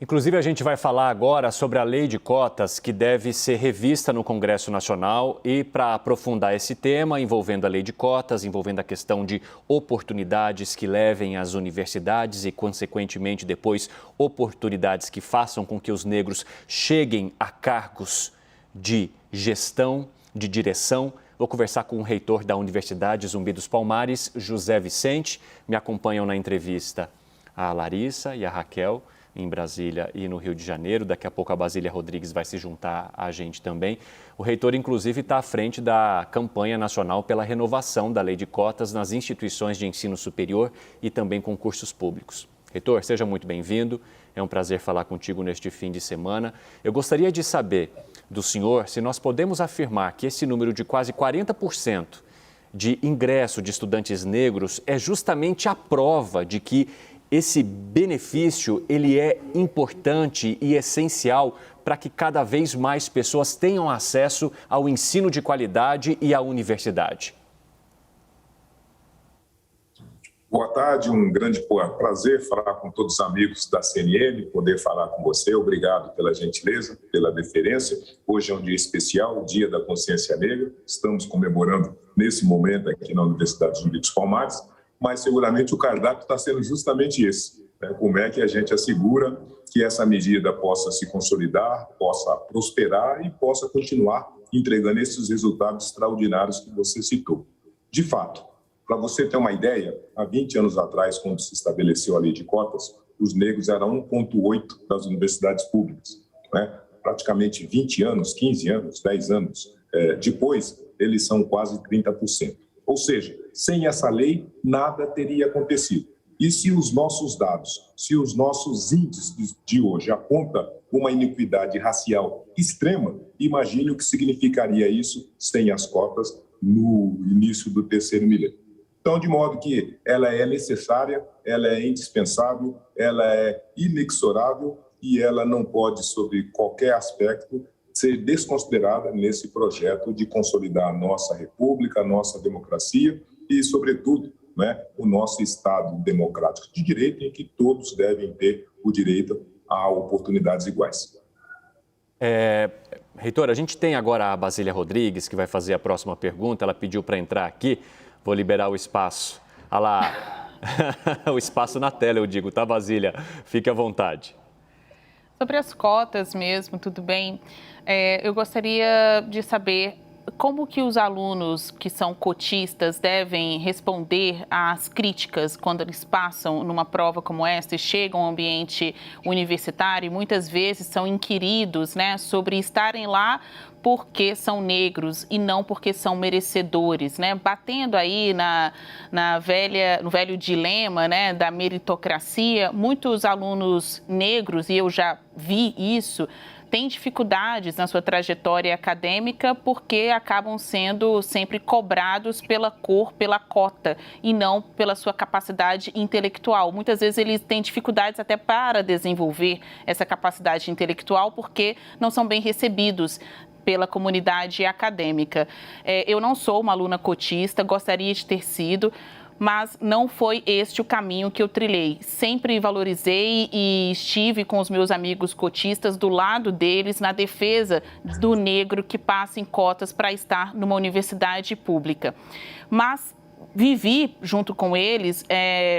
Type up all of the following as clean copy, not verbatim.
Inclusive, a gente vai falar agora sobre a lei de cotas que deve ser revista no Congresso Nacional e para aprofundar esse tema envolvendo a lei de cotas, envolvendo a questão de oportunidades que levem às universidades e, consequentemente, depois oportunidades que façam com que os negros cheguem a cargos de gestão, de direção. Vou conversar com o reitor da Universidade Zumbi dos Palmares, José Vicente. Me acompanham na entrevista a Larissa e a Raquel, em Brasília e no Rio de Janeiro. Daqui a pouco a Basília Rodrigues vai se juntar a gente também. O reitor, inclusive, está à frente da campanha nacional pela renovação da lei de cotas nas instituições de ensino superior e também concursos públicos. Reitor, seja muito bem-vindo. É um prazer falar contigo neste fim de semana. Eu gostaria de saber do senhor se nós podemos afirmar que esse número de quase 40% de ingresso de estudantes negros é justamente a prova de que esse benefício ele é importante e essencial para que cada vez mais pessoas tenham acesso ao ensino de qualidade e à universidade. Boa tarde, um grande prazer falar com todos os amigos da CNN, poder falar com você. Obrigado pela gentileza, pela deferência. Hoje é um dia especial, o Dia da Consciência Negra. Estamos comemorando nesse momento aqui na Universidade Zumbi dos Palmares. Mas seguramente o cardápio está sendo justamente esse, né? Como é que a gente assegura que essa medida possa se consolidar, possa prosperar e possa continuar entregando esses resultados extraordinários que você citou. De fato, para você ter uma ideia, há 20 anos atrás, quando se estabeleceu a lei de cotas, os negros eram 1,8% das universidades públicas, né? Praticamente 20 anos, 15 anos, 10 anos depois, eles são quase 30%. Ou seja, sem essa lei, nada teria acontecido. E se os nossos dados, se os nossos índices de hoje apontam uma iniquidade racial extrema, imagine o que significaria isso sem as cotas no início do terceiro milênio. Então, de modo que ela é necessária, ela é indispensável, ela é inexorável e ela não pode, sob qualquer aspecto, ser desconsiderada nesse projeto de consolidar a nossa república, a nossa democracia e, sobretudo, né, o nosso Estado democrático de direito, em que todos devem ter o direito a oportunidades iguais. Reitor, a gente tem agora a Basília Rodrigues, que vai fazer a próxima pergunta. Ela pediu para entrar aqui. Vou liberar o espaço. Olha lá, o espaço na tela, eu digo, tá, Basília? Fique à vontade. Sobre as cotas mesmo, tudo bem? Eu gostaria de saber como que os alunos que são cotistas devem responder às críticas quando eles passam numa prova como esta e chegam ao ambiente universitário e muitas vezes são inquiridos, né, sobre estarem lá porque são negros e não porque são merecedores, né? Batendo aí no velho dilema, né, da meritocracia, muitos alunos negros, e eu já vi isso, têm dificuldades na sua trajetória acadêmica porque acabam sendo sempre cobrados pela cor, pela cota e não pela sua capacidade intelectual. Muitas vezes eles têm dificuldades até para desenvolver essa capacidade intelectual porque não são bem recebidos pela comunidade acadêmica. Eu não sou uma aluna cotista, gostaria de ter sido, mas não foi este o caminho que eu trilhei. Sempre valorizei e estive com os meus amigos cotistas do lado deles na defesa do negro que passa em cotas para estar numa universidade pública. Mas vivi junto com eles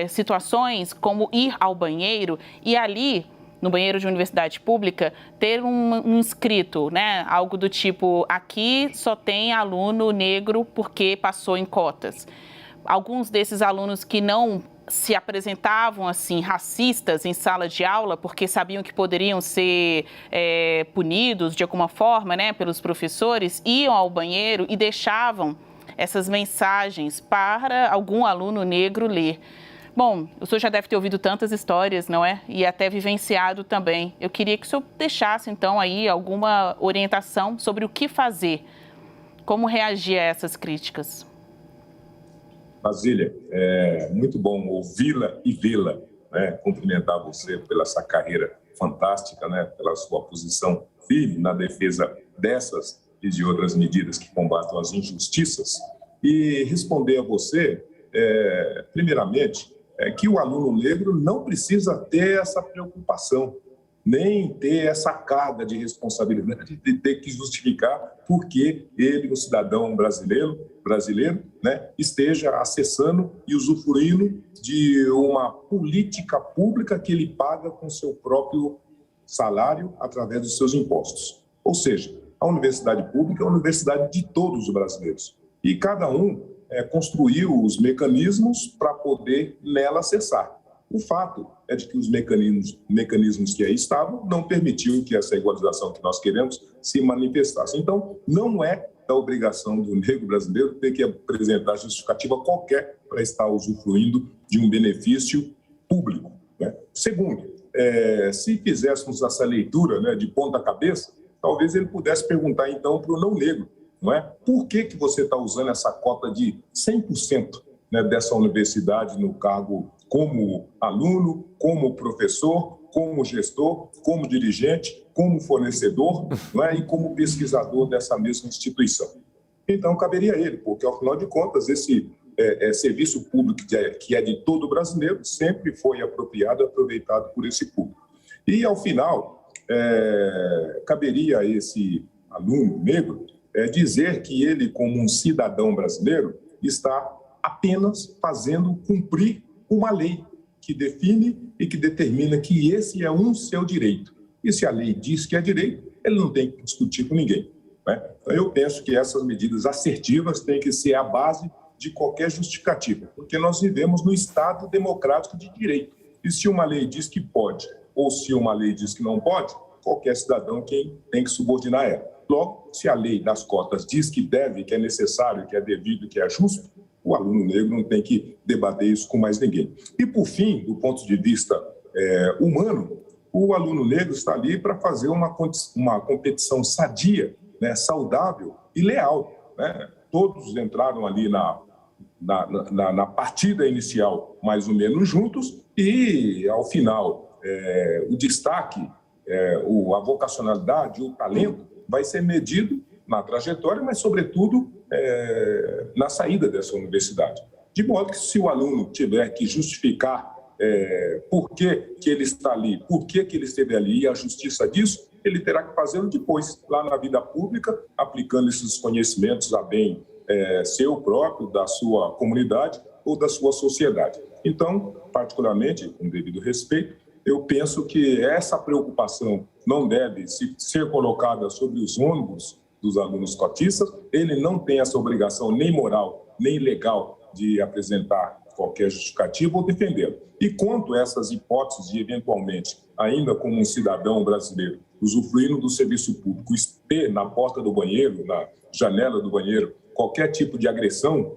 situações como ir ao banheiro e ali, no banheiro de universidade pública, ter um escrito, né? Algo do tipo, aqui só tem aluno negro porque passou em cotas. Alguns desses alunos que não se apresentavam assim racistas em sala de aula porque sabiam que poderiam ser punidos de alguma forma, né, pelos professores, iam ao banheiro e deixavam essas mensagens para algum aluno negro ler. Bom, o senhor já deve ter ouvido tantas histórias, não é? E até vivenciado também. Eu queria que o senhor deixasse, então, aí alguma orientação sobre o que fazer, como reagir a essas críticas. Basília, é muito bom ouvi-la e vê-la, né? Cumprimentar você pela essa carreira fantástica, né? Pela sua posição firme na defesa dessas e de outras medidas que combatam as injustiças. E responder a você, primeiramente, que o aluno negro não precisa ter essa preocupação. nem ter essa carga de responsabilidade de ter que justificar por que ele, o cidadão brasileiro, né, esteja acessando e usufruindo de uma política pública que ele paga com seu próprio salário através dos seus impostos. Ou seja, a universidade pública é a universidade de todos os brasileiros. E cada um construiu os mecanismos para poder nela acessar. O fato é de que os mecanismos que aí estavam não permitiam que essa igualização que nós queremos se manifestasse. Então, não é da obrigação do negro brasileiro ter que apresentar justificativa qualquer para estar usufruindo de um benefício público, né? Segundo, se fizéssemos essa leitura, né, de ponta cabeça, talvez ele pudesse perguntar, então, para o não negro, não é? Por que você está usando essa cota de 100%, né, dessa universidade no cargo como aluno, como professor, como gestor, como dirigente, como fornecedor, não é? E como pesquisador dessa mesma instituição? Então, caberia a ele, porque, ao final de contas, esse serviço público que é de todo brasileiro sempre foi apropriado e aproveitado por esse público. E, ao final, caberia a esse aluno negro dizer que ele, como um cidadão brasileiro, está apenas fazendo cumprir uma lei que define e que determina que esse é um seu direito. E se a lei diz que é direito, ele não tem que discutir com ninguém, né? Então, eu penso que essas medidas assertivas têm que ser a base de qualquer justificativa, porque nós vivemos no Estado democrático de direito. E se uma lei diz que pode, ou se uma lei diz que não pode, qualquer cidadão tem que subordinar ela. Logo, se a lei das cotas diz que deve, que é necessário, que é devido, que é justo, o aluno negro não tem que debater isso com mais ninguém. E, por fim, do ponto de vista humano, o aluno negro está ali para fazer uma competição sadia, né, saudável e leal, né? Todos entraram ali na partida inicial mais ou menos juntos e, ao final, o destaque, a vocacionalidade, o talento vai ser medido na trajetória, mas, sobretudo, na saída dessa universidade. De modo que, se o aluno tiver que justificar por que ele está ali, por que ele esteve ali e a justiça disso, ele terá que fazê-lo depois, lá na vida pública, aplicando esses conhecimentos a bem seu próprio, da sua comunidade ou da sua sociedade. Então, particularmente, com devido respeito, eu penso que essa preocupação não deve ser colocada sobre os ombros dos alunos cotistas. Ele não tem essa obrigação nem moral, nem legal de apresentar qualquer justificativa ou defendê-lo. E quanto a essas hipóteses de, eventualmente, ainda como um cidadão brasileiro, usufruindo do serviço público, ter na porta do banheiro, na janela do banheiro, qualquer tipo de agressão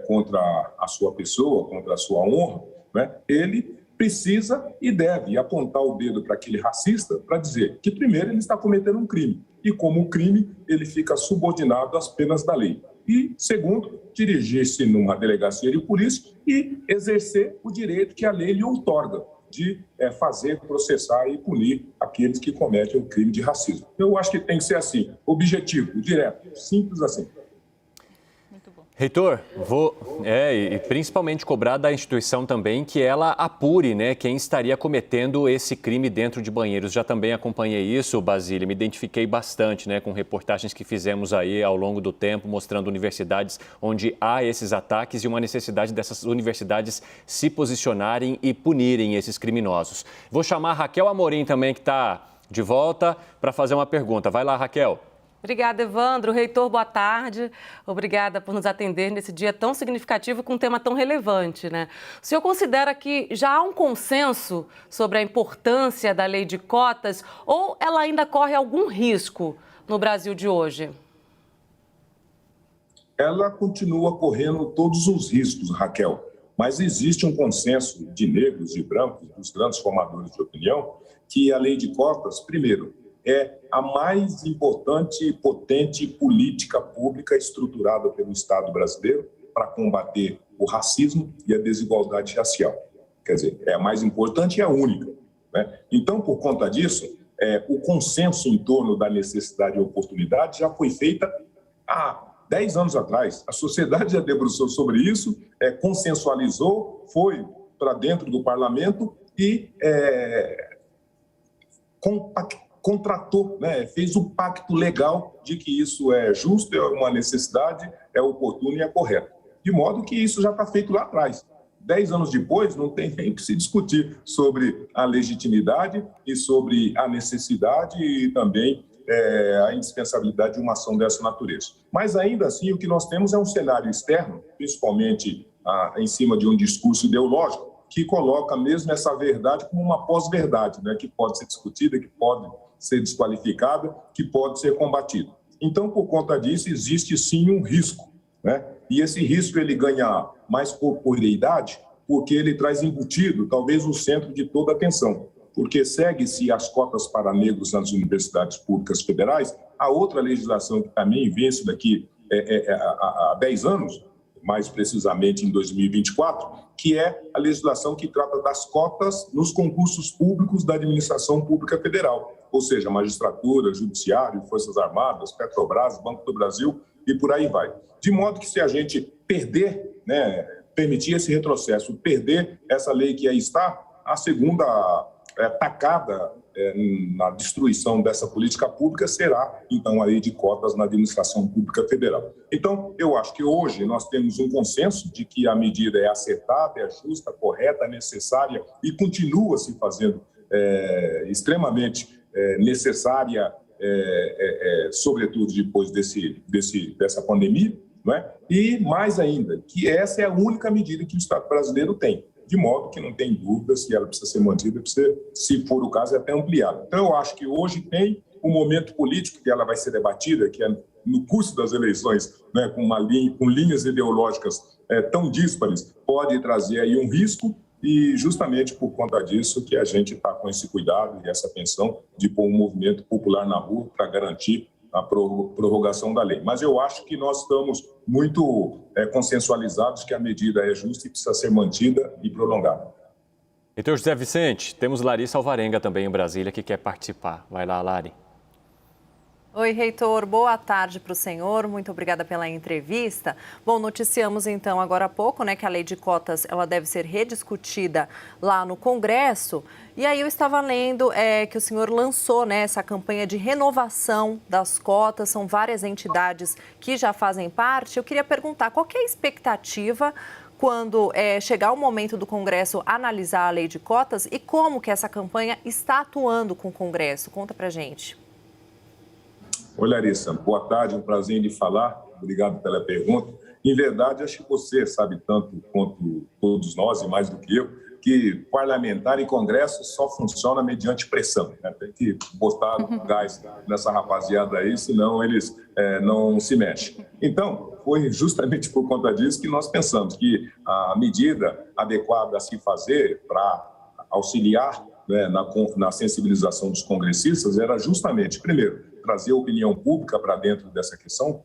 contra a sua pessoa, contra a sua honra, né, ele precisa e deve apontar o dedo para aquele racista para dizer que, primeiro, ele está cometendo um crime e, como crime, ele fica subordinado às penas da lei. E, segundo, dirigir-se numa delegacia de polícia e exercer o direito que a lei lhe outorga de fazer, processar e punir aqueles que cometem o crime de racismo. Eu acho que tem que ser assim, objetivo, direto, simples assim. Reitor, e principalmente cobrar da instituição também que ela apure, né, quem estaria cometendo esse crime dentro de banheiros. Já também acompanhei isso, Basílio, me identifiquei bastante, né, com reportagens que fizemos aí ao longo do tempo, mostrando universidades onde há esses ataques e uma necessidade dessas universidades se posicionarem e punirem esses criminosos. Vou chamar a Raquel Amorim também, que está de volta, para fazer uma pergunta. Vai lá, Raquel. Obrigada, Evandro. Reitor, boa tarde. Obrigada por nos atender nesse dia tão significativo com um tema tão relevante, né? O senhor considera que já há um consenso sobre a importância da lei de cotas ou ela ainda corre algum risco no Brasil de hoje? Ela continua correndo todos os riscos, Raquel, mas existe um consenso de negros e brancos, dos grandes formadores de opinião, que a lei de cotas, primeiro, é a mais importante e potente política pública estruturada pelo Estado brasileiro para combater o racismo e a desigualdade racial. Quer dizer, é a mais importante e a única, né? Então, por conta disso, o consenso em torno da necessidade e oportunidade já foi feita há 10 anos atrás. A sociedade já debruçou sobre isso, consensualizou, foi para dentro do parlamento e contratou, né, fez o pacto legal de que isso é justo, é uma necessidade, é oportuno e é correto. De modo que isso já está feito lá atrás. 10 anos depois, não tem nem que se discutir sobre a legitimidade e sobre a necessidade e também a indispensabilidade de uma ação dessa natureza. Mas, ainda assim, o que nós temos é um cenário externo, principalmente em cima de um discurso ideológico, que coloca mesmo essa verdade como uma pós-verdade, né, que pode ser discutida, que pode ser desqualificada, que pode ser combatida. Então, por conta disso, existe sim um risco, né? E esse risco ele ganha mais corporeidade porque ele traz embutido, talvez, o centro de toda a atenção. Porque segue-se as cotas para negros nas universidades públicas federais, a outra legislação que também vem isso daqui há 10 anos, mais precisamente em 2024, que é a legislação que trata das cotas nos concursos públicos da administração pública federal, ou seja, magistratura, judiciário, Forças Armadas, Petrobras, Banco do Brasil e por aí vai. De modo que se a gente perder, né, permitir esse retrocesso, perder essa lei que aí está, a segunda tacada na destruição dessa política pública será, então, a lei de cotas na administração pública federal. Então, eu acho que hoje nós temos um consenso de que a medida é acertada, é justa, correta, necessária e continua se fazendo extremamente necessária, sobretudo depois dessa pandemia, não é? E, mais ainda, que essa é a única medida que o Estado brasileiro tem, de modo que não tem dúvida se ela precisa ser mantida, precisa, se for o caso, até ampliada. Então, eu acho que hoje tem um momento político que ela vai ser debatida, que é no curso das eleições, né, com linhas ideológicas tão díspares, pode trazer aí um risco e justamente por conta disso que a gente está com esse cuidado e essa atenção de pôr um movimento popular na rua para garantir a prorrogação da lei. Mas eu acho que nós estamos muito consensualizados que a medida é justa e precisa ser mantida e prolongada. Reitor José Vicente, temos Larissa Alvarenga também em Brasília que quer participar. Vai lá, Lari. Oi, reitor. Boa tarde para o senhor. Muito obrigada pela entrevista. Bom, noticiamos então agora há pouco, né, que a lei de cotas ela deve ser rediscutida lá no Congresso. E aí eu estava lendo que o senhor lançou, né, essa campanha de renovação das cotas. São várias entidades que já fazem parte. Eu queria perguntar qual que é a expectativa quando chegar o momento do Congresso analisar a lei de cotas e como que essa campanha está atuando com o Congresso. Conta pra gente. Oi, Larissa. Boa tarde, um prazer em lhe falar. Obrigado pela pergunta. Em verdade, acho que você sabe tanto quanto todos nós, e mais do que eu, que parlamentar e Congresso só funciona mediante pressão, né? Tem que botar gás nessa rapaziada aí, senão eles não se mexem. Então, foi justamente por conta disso que nós pensamos que a medida adequada a se fazer para auxiliar, né, na sensibilização dos congressistas era justamente, primeiro, trazer a opinião pública para dentro dessa questão,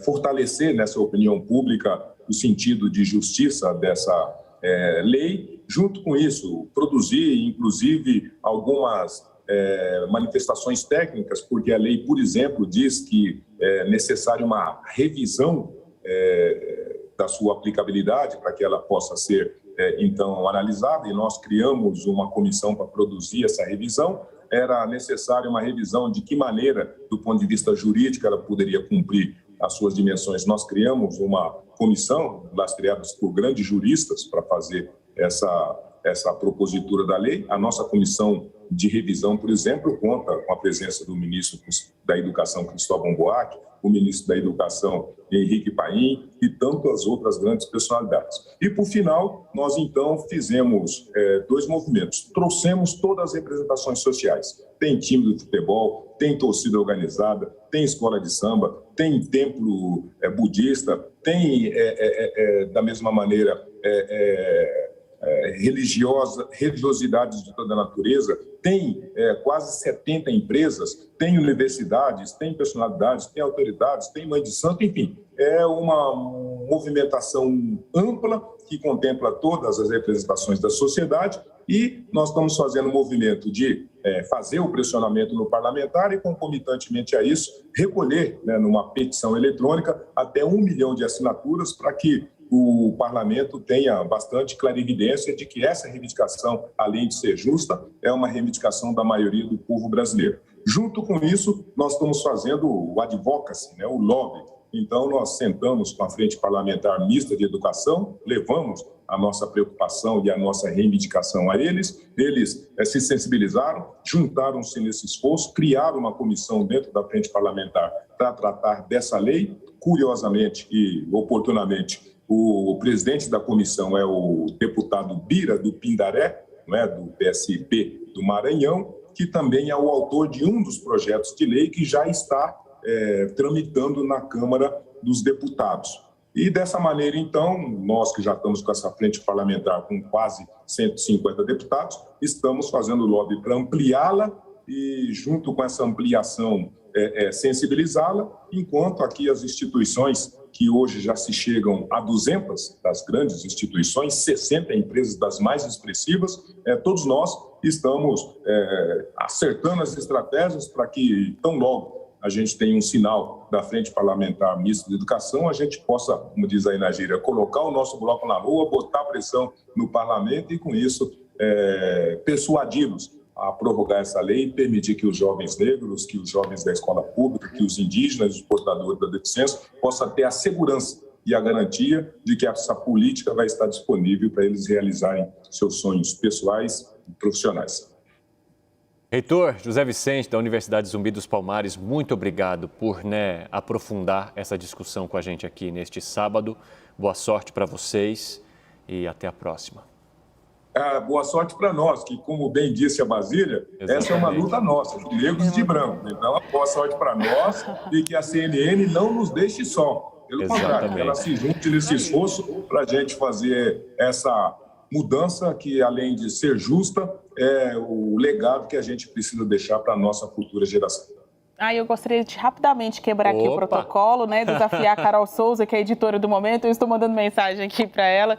fortalecer nessa opinião pública o sentido de justiça dessa lei, junto com isso, produzir, inclusive, algumas manifestações técnicas, porque a lei, por exemplo, diz que é necessária uma revisão da sua aplicabilidade para que ela possa ser, então, analisada, e nós criamos uma comissão para produzir essa revisão. Era necessária uma revisão de que maneira, do ponto de vista jurídico, ela poderia cumprir as suas dimensões. Nós criamos uma comissão, lastreada por grandes juristas, para fazer essa propositura da lei. A nossa comissão de revisão, por exemplo, conta com a presença do ministro da Educação, Cristóvão Buarque, o ministro da Educação, Henrique Paim, e tantas outras grandes personalidades. E, por final, nós, então, fizemos 2 movimentos. Trouxemos todas as representações sociais. Tem time de futebol, tem torcida organizada, tem escola de samba, tem templo budista, tem, da mesma maneira, religiosidades de toda a natureza, tem quase 70 empresas, tem universidades, tem personalidades, tem autoridades, tem mãe de santo, enfim, é uma movimentação ampla que contempla todas as representações da sociedade e nós estamos fazendo um movimento de fazer o pressionamento no parlamentar e, concomitantemente a isso, recolher, né, numa petição eletrônica até 1 milhão de assinaturas para que o parlamento tenha bastante clarividência de que essa reivindicação, além de ser justa, é uma reivindicação da maioria do povo brasileiro. Junto com isso, nós estamos fazendo o advocacy, né, o lobby. Então, nós sentamos com a Frente Parlamentar Mista de Educação, levamos a nossa preocupação e a nossa reivindicação a eles. Eles se sensibilizaram, juntaram-se nesse esforço, criaram uma comissão dentro da Frente Parlamentar para tratar dessa lei. Curiosamente e oportunamente, o presidente da comissão é o deputado Bira do Pindaré, né, do PSB do Maranhão, que também é o autor de um dos projetos de lei que já está tramitando na Câmara dos Deputados. E dessa maneira, então, nós que já estamos com essa frente parlamentar com quase 150 deputados, estamos fazendo lobby para ampliá-la e, junto com essa ampliação, sensibilizá-la, enquanto aqui as instituições que hoje já se chegam a 200 das grandes instituições, 60 empresas das mais expressivas, todos nós estamos acertando as estratégias para que, tão logo, a gente tenha um sinal da Frente Parlamentar Mista de Educação, a gente possa, como diz aí na gíria, colocar o nosso bloco na rua, botar pressão no parlamento e, com isso, persuadi-los a prorrogar essa lei e permitir que os jovens negros, que os jovens da escola pública, que os indígenas, os portadores da deficiência, possam ter a segurança e a garantia de que essa política vai estar disponível para eles realizarem seus sonhos pessoais e profissionais. Reitor José Vicente, da Universidade Zumbi dos Palmares, muito obrigado por aprofundar essa discussão com a gente aqui neste sábado. Boa sorte para vocês e até a próxima. Boa sorte para nós, que, como bem disse a Basília, essa é uma luta nossa, de negros e de brancos. Então, boa sorte para nós e que a CNN não nos deixe só. Pelo contrário, que ela se junte nesse esforço para a gente fazer essa mudança que, além de ser justa, é o legado que a gente precisa deixar para a nossa futura geração. Eu gostaria de rapidamente quebrar aqui o protocolo, desafiar a Carol Souza, que é a editora do momento. Eu estou mandando mensagem aqui para ela.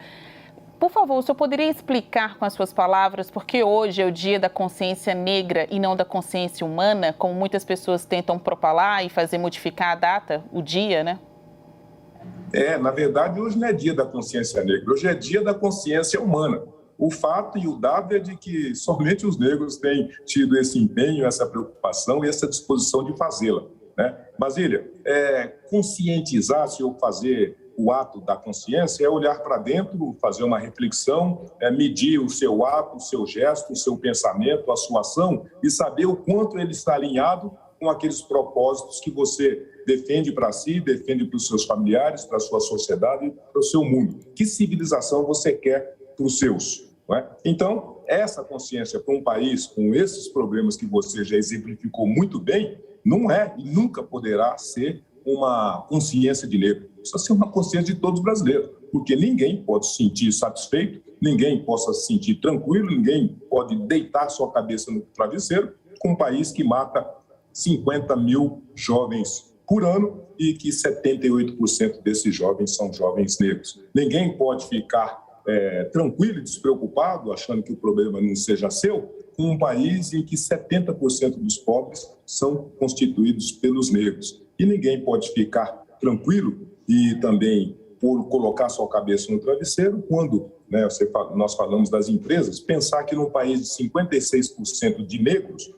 Por favor, o senhor poderia explicar com as suas palavras por que hoje é o dia da consciência negra e não da consciência humana, como muitas pessoas tentam propalar e fazer modificar a data, o dia, né? Na verdade, hoje não é dia da consciência negra, hoje é dia da consciência humana. O fato e o dado é de que somente os negros têm tido esse empenho, essa preocupação e essa disposição de fazê-la, né? Basília, conscientizar-se ou fazer o ato da consciência é olhar para dentro, fazer uma reflexão, medir o seu ato, o seu gesto, o seu pensamento, a sua ação e saber o quanto ele está alinhado com aqueles propósitos que você defende para si, defende para os seus familiares, para a sua sociedade e para o seu mundo. Que civilização você quer para os seus? Não é? Então, essa consciência para um país com esses problemas que você já exemplificou muito bem, não é e nunca poderá ser uma consciência de negro. Precisa ser uma consciência de todos os brasileiros, porque ninguém pode se sentir satisfeito, ninguém possa se sentir tranquilo, ninguém pode deitar sua cabeça no travesseiro com um país que mata 50 mil jovens por ano e que 78% desses jovens são jovens negros. Ninguém pode ficar tranquilo e despreocupado, achando que o problema não seja seu, com um país em que 70% dos pobres são constituídos pelos negros. E ninguém pode ficar tranquilo e também por colocar sua cabeça no travesseiro quando nós falamos das empresas, pensar que num país de 56% de negros,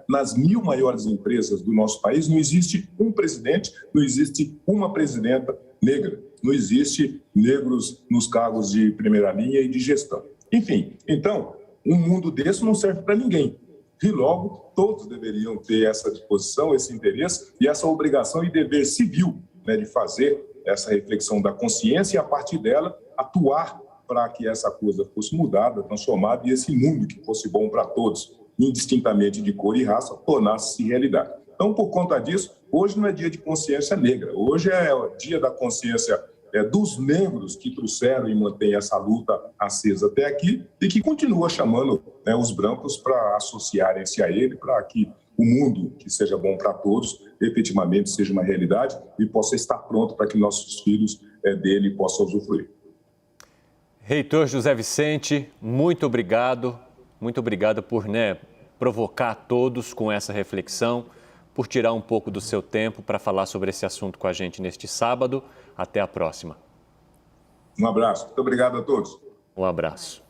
nas 1.000 maiores empresas do nosso país, não existe um presidente, não existe uma presidenta negra, não existe negros nos cargos de primeira linha e de gestão. Enfim, então, um mundo desse não serve para ninguém. E logo, todos deveriam ter essa disposição, esse interesse e essa obrigação e dever civil de fazer essa reflexão da consciência e, a partir dela, atuar para que essa coisa fosse mudada, transformada e esse mundo que fosse bom para todos, indistintamente de cor e raça, tornasse realidade. Então, por conta disso, hoje não é dia de consciência negra, hoje é o dia da consciência dos negros que trouxeram e mantêm essa luta acesa até aqui e que continua chamando os brancos para associarem-se a ele, para que o mundo que seja bom para todos efetivamente seja uma realidade e possa estar pronto para que nossos filhos dele possam usufruir. Reitor José Vicente, muito obrigado por provocar todos com essa reflexão, por tirar um pouco do seu tempo para falar sobre esse assunto com a gente neste sábado. Até a próxima. Um abraço. Muito obrigado a todos. Um abraço.